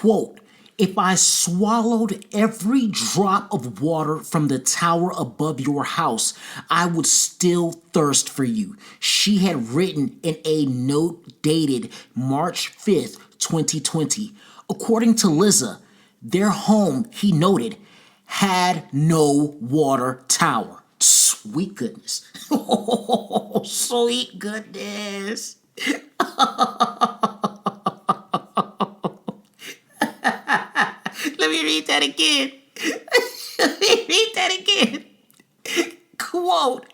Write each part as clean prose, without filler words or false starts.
Quote, if I swallowed every drop of water from the tower above your house, I would still thirst for you. She had written in a note dated March 5th, 2020. According to Liza, their home, he noted, had no water tower. Sweet goodness. Oh, sweet goodness. Let me read that again. Let me read that again. Quote.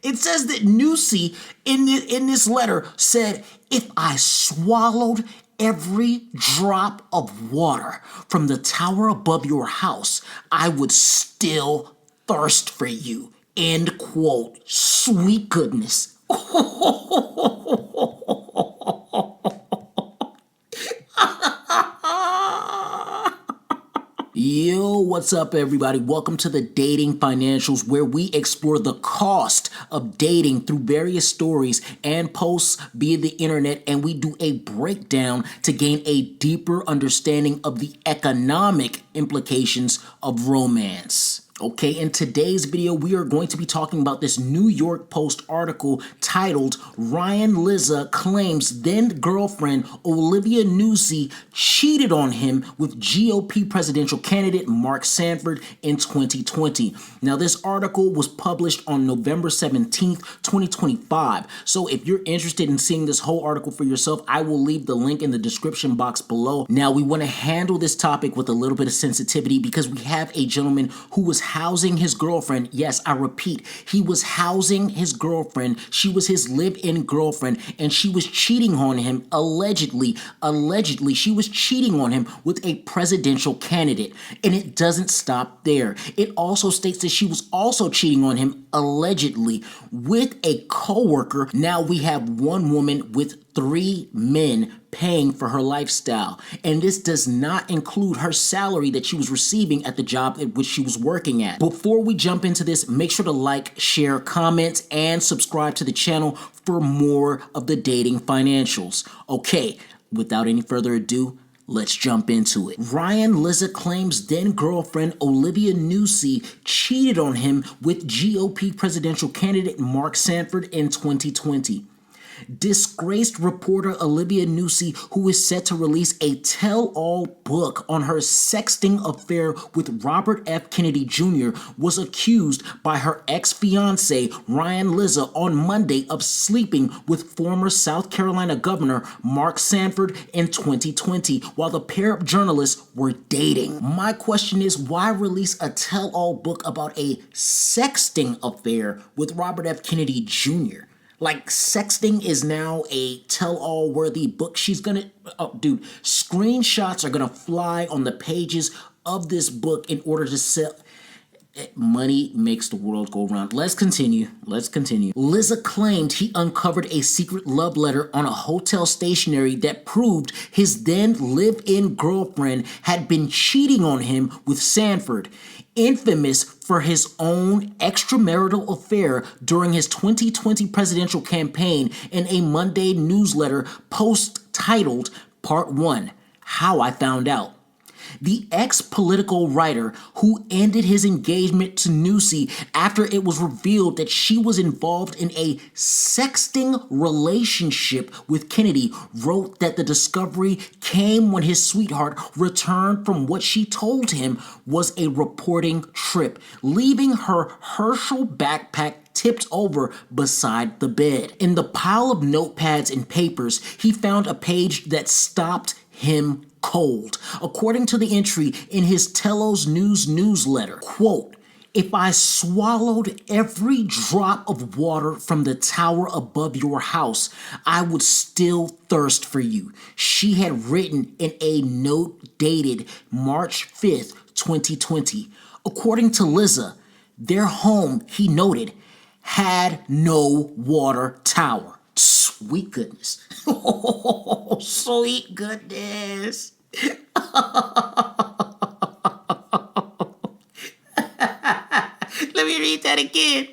It says that Nuzzi in this letter said, if I swallowed every drop of water from the tower above your house, I would still thirst for you. End quote. Sweet goodness. Yo, what's up, everybody? Welcome to the Dating Financials, where we explore the cost of dating through various stories and posts via the internet, and we do a breakdown to gain a deeper understanding of the economic implications of romance. Okay, in today's video, we are going to be talking about this New York Post article titled, Ryan Liza Claims Then-Girlfriend Olivia Nuzzi Cheated on Him with GOP Presidential Candidate Mark Sanford in 2020. Now, this article was published on November 17th, 2025. So if you're interested in seeing this whole article for yourself, I will leave the link in the description box below. Now, we want to handle this topic with a little bit of sensitivity because we have a gentleman who was housing his girlfriend. Yes, I repeat, he was housing his girlfriend. She was his live-in girlfriend, and she was cheating on him, allegedly, she was cheating on him with a presidential candidate. And it doesn't stop there. It also states that she was also cheating on him, allegedly, with a coworker. Now we have one woman with 3 men paying for her lifestyle. And this does not include her salary that she was receiving at the job at which she was working at. Before we jump into this, make sure to like, share, comment, and subscribe to the channel for more of the Dating Financials. Okay, without any further ado, let's jump into it. Ryan Liza claims then-girlfriend Olivia Nuzzi cheated on him with GOP presidential candidate Mark Sanford in 2020. Disgraced reporter Olivia Nuzzi, who is set to release a tell-all book on her sexting affair with Robert F. Kennedy Jr., was accused by her ex-fiancé Ryan Liza on Monday of sleeping with former South Carolina Governor Mark Sanford in 2020 while the pair of journalists were dating. My question is, why release a tell-all book about a sexting affair with Robert F. Kennedy Jr.? Like, sexting is now a tell-all worthy book. She's gonna, dude, screenshots are gonna fly on the pages of this book in order to sell. Money makes the world go round. Let's continue. Liza claimed he uncovered a secret love letter on a hotel stationery that proved his then live-in girlfriend had been cheating on him with Sanford, infamous for his own extramarital affair during his 2020 presidential campaign. In a Monday newsletter post titled Part 1, How I Found Out. The ex-political writer, who ended his engagement to Nuzzi after it was revealed that she was involved in a sexting relationship with Kennedy, wrote that the discovery came when his sweetheart returned from what she told him was a reporting trip, leaving her Herschel backpack tipped over beside the bed. In the pile of notepads and papers, he found a page that stopped him cold. According to the entry in his Telos News newsletter, quote, if I swallowed every drop of water from the tower above your house, I would still thirst for you. She had written in a note dated March 5th, 2020. According to Liza, their home, he noted, had no water tower. Sweet goodness. Oh, sweet goodness. Let me read that again.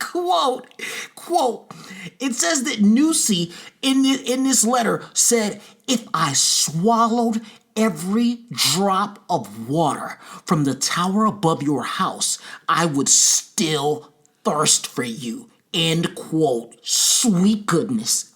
Quote. It says that Nuzzi in this letter said, if I swallowed every drop of water from the tower above your house, I would still thirst for you. End quote. Sweet goodness.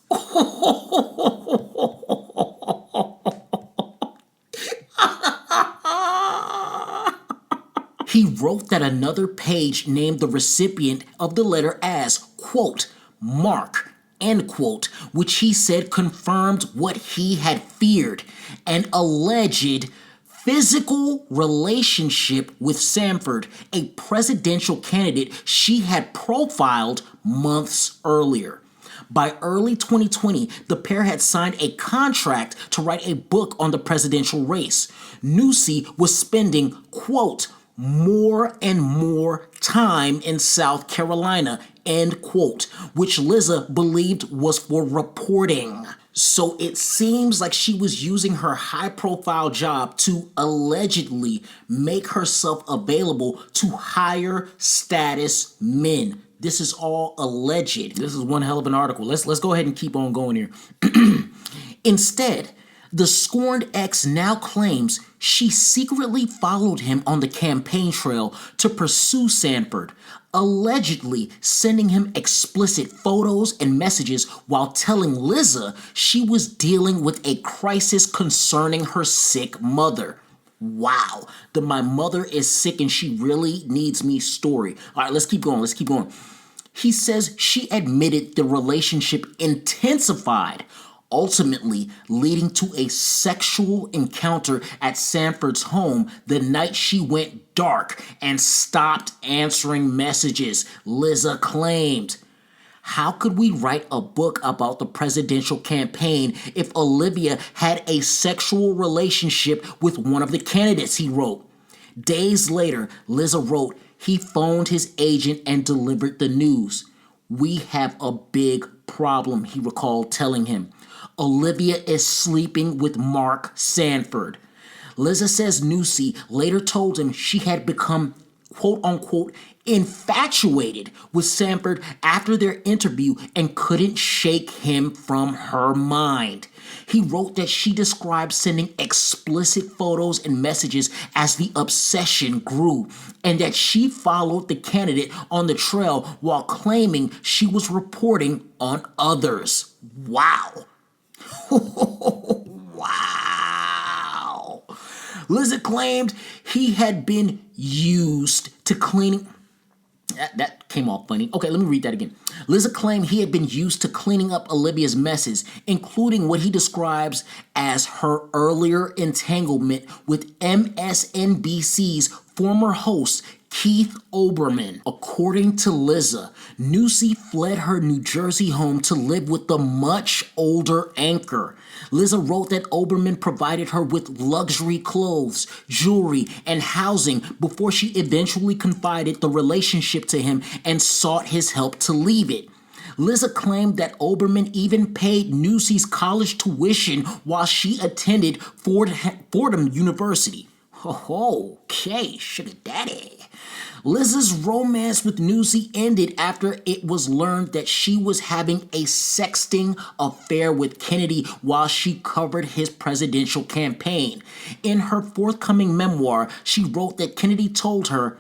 He wrote that another page named the recipient of the letter as, quote, Mark, end quote, which he said confirmed what he had feared, an alleged physical relationship with Sanford, a presidential candidate she had profiled months earlier. By early 2020, the pair had signed a contract to write a book on the presidential race. Nuzzi was spending, quote, more and more time in South Carolina, end quote, which Liza believed was for reporting. So it seems like she was using her high-profile job to allegedly make herself available to higher status men. This is all alleged. This is one hell of an article. Let's go ahead and keep on going here. Instead, the scorned ex now claims she secretly followed him on the campaign trail to pursue Sanford, allegedly sending him explicit photos and messages while telling Liza she was dealing with a crisis concerning her sick mother. Wow, the my mother is sick and she really needs me story. All right, let's keep going. He says she admitted the relationship intensified, ultimately leading to a sexual encounter at Sanford's home the night she went dark and stopped answering messages, Liza claimed. How could we write a book about the presidential campaign if Olivia had a sexual relationship with one of the candidates, he wrote. Days later, Liza wrote, he phoned his agent and delivered the news. We have a big problem, he recalled telling him. Olivia is sleeping with Mark Sanford. Liza says Nuzzi later told him she had become, quote unquote, infatuated with Sanford after their interview and couldn't shake him from her mind. He wrote that she described sending explicit photos and messages as the obsession grew, and that she followed the candidate on the trail while claiming she was reporting on others. Wow. Wow. Liza claimed he had been used to cleaning. That came off funny. Okay, let me read that again. Liza claimed he had been used to cleaning up Olivia's messes, including what he describes as her earlier entanglement with MSNBC's former host, Keith Olbermann. According to Liza, Nuzzi fled her New Jersey home to live with the much older anchor. Liza wrote that Olbermann provided her with luxury clothes, jewelry, and housing before she eventually confided the relationship to him and sought his help to leave it. Liza claimed that Olbermann even paid Nuzzi's college tuition while she attended Fordham University. Oh, okay, sugar daddy. Liza's romance with Nuzzi ended after it was learned that she was having a sexting affair with Kennedy while she covered his presidential campaign. In her forthcoming memoir, she wrote that Kennedy told her,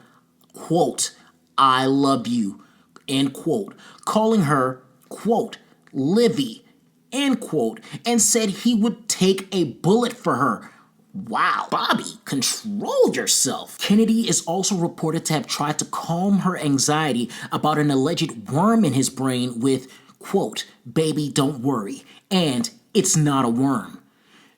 quote, I love you, end quote, calling her, quote, Livy, end quote, and said he would take a bullet for her. Wow, Bobby, control yourself. Kennedy is also reported to have tried to calm her anxiety about an alleged worm in his brain with, quote, baby, don't worry, and it's not a worm.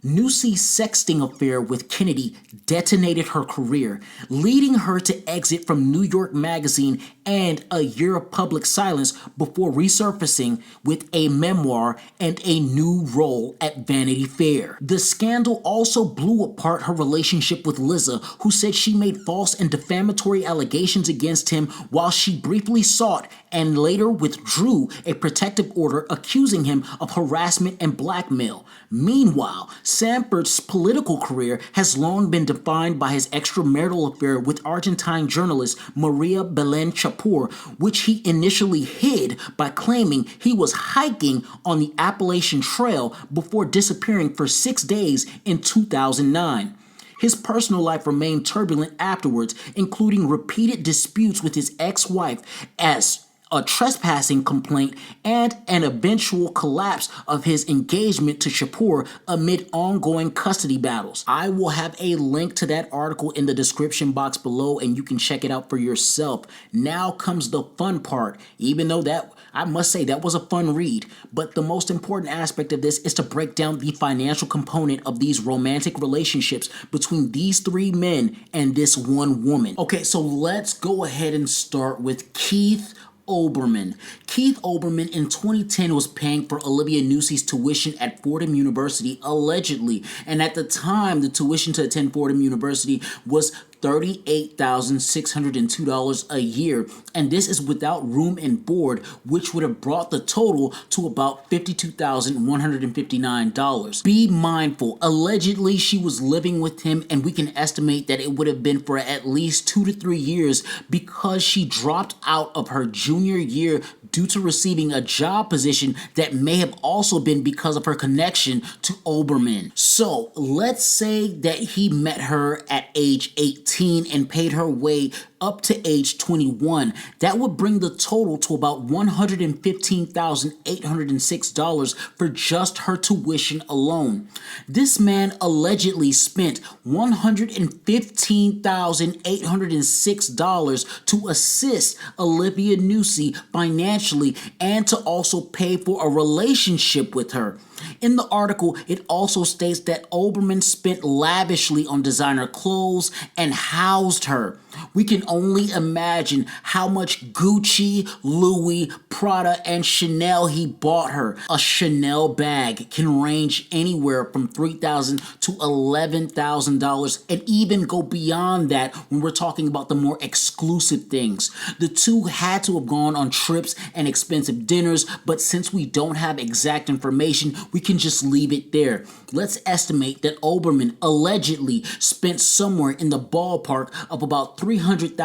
Nuzzi's sexting affair with Kennedy detonated her career, leading her to exit from New York Magazine and a year of public silence before resurfacing with a memoir and a new role at Vanity Fair. The scandal also blew apart her relationship with Liza, who said she made false and defamatory allegations against him while she briefly sought and later withdrew a protective order accusing him of harassment and blackmail. Meanwhile, Sanford's political career has long been defined by his extramarital affair with Argentine journalist Maria Belén Chapur, which he initially hid by claiming he was hiking on the Appalachian Trail before disappearing for 6 days in 2009. His personal life remained turbulent afterwards, including repeated disputes with his ex-wife as a trespassing complaint and an eventual collapse of his engagement to Shapur amid ongoing custody battles. I will have a link to that article in the description box below and you can check it out for yourself. Now comes the fun part, even though that I must say that was a fun read, but the most important aspect of this is to break down the financial component of these romantic relationships between these three men and this one woman. Okay, so let's go ahead and start with Keith Olbermann. Keith Olbermann in 2010 was paying for Olivia Nuzzi's tuition at Fordham University, allegedly, and at the time the tuition to attend Fordham University was $38,602 a year, and this is without room and board, which would have brought the total to about $52,159. Be mindful, allegedly she was living with him, and we can estimate that it would have been for at least 2 to 3 years because she dropped out of her junior year due to receiving a job position that may have also been because of her connection to Olbermann. So let's say that he met her at age 18 and paid her way up to age 21. That would bring the total to about $115,806 for just her tuition alone. This man allegedly spent $115,806 to assist Olivia Nuzzi financially and to also pay for a relationship with her. In the article, it also states that Olbermann spent lavishly on designer clothes and housed her. We can only imagine how much Gucci, Louis, Prada, and Chanel he bought her. A Chanel bag can range anywhere from $3,000 to $11,000 and even go beyond that when we're talking about the more exclusive things. The two had to have gone on trips and expensive dinners, but since we don't have exact information, we can just leave it there. Let's estimate that Olbermann allegedly spent somewhere in the ballpark of about $300,000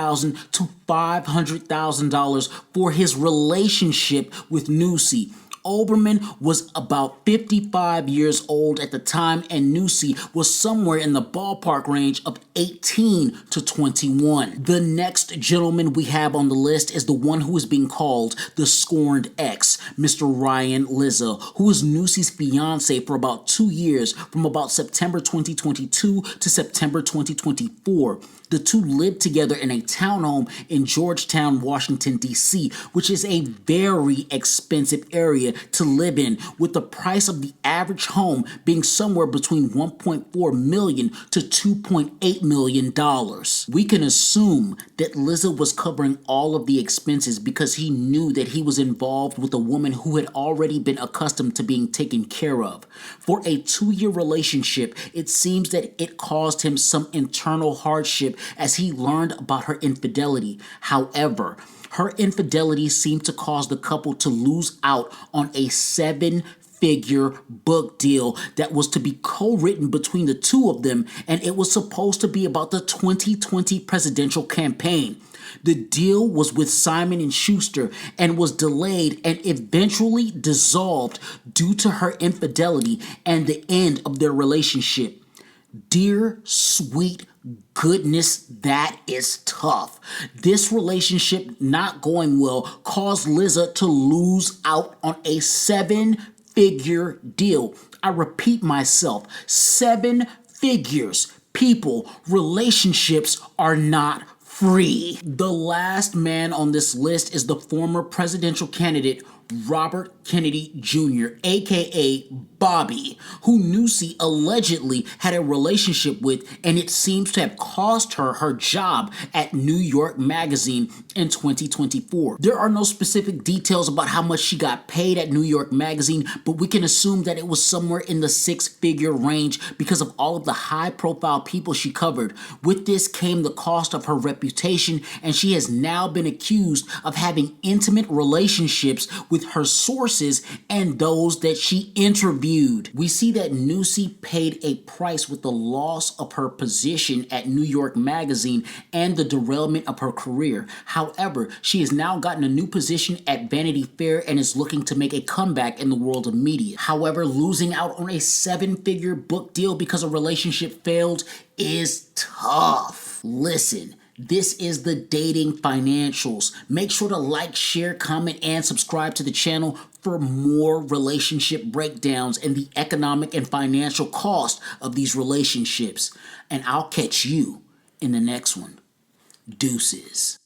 to $500,000 for his relationship with Nuzzi. Olbermann was about 55 years old at the time, and Nuzzi was somewhere in the ballpark range of 18 to 21. The next gentleman we have on the list is the one who is being called the scorned ex, Mr. Ryan Lizzo, who was Nuzzi's fiance for about 2 years, from about September 2022 to September 2024. The two lived together in a townhome in Georgetown, Washington, D.C., which is a very expensive area to live in, with the price of the average home being somewhere between $1.4 million to $2.8 million. We can assume that Lizzo was covering all of the expenses because he knew that he was involved with a woman who had already been accustomed to being taken care of. For a 2-year relationship, it seems that it caused him some internal hardship as he learned about her infidelity. However, her infidelity seemed to cause the couple to lose out on a 7-figure book deal that was to be co-written between the two of them, and it was supposed to be about the 2020 presidential campaign. The deal was with Simon & Schuster and was delayed and eventually dissolved due to her infidelity and the end of their relationship. Dear sweet goodness, that is tough. This relationship not going well caused Lizzo to lose out on a 7-figure deal. I repeat myself, 7 figures. People, relationships are not free. The last man on this list is the former presidential candidate Robert Kennedy Jr., aka Bobby, who Nuzzi allegedly had a relationship with, and it seems to have cost her her job at New York Magazine in 2024. There are no specific details about how much she got paid at New York Magazine, but we can assume that it was somewhere in the 6-figure range because of all of the high-profile people she covered. With this came the cost of her reputation, and she has now been accused of having intimate relationships with her sources and those that she interviewed feud. We see that Nuzzi paid a price with the loss of her position at New York Magazine and the derailment of her career. However, she has now gotten a new position at Vanity Fair and is looking to make a comeback in the world of media. However, losing out on a 7-figure book deal because a relationship failed is tough. Listen, this is the Dating Financials. Make sure to like, share, comment, and subscribe to the channel for more relationship breakdowns and the economic and financial cost of these relationships. And I'll catch you in the next one. Deuces.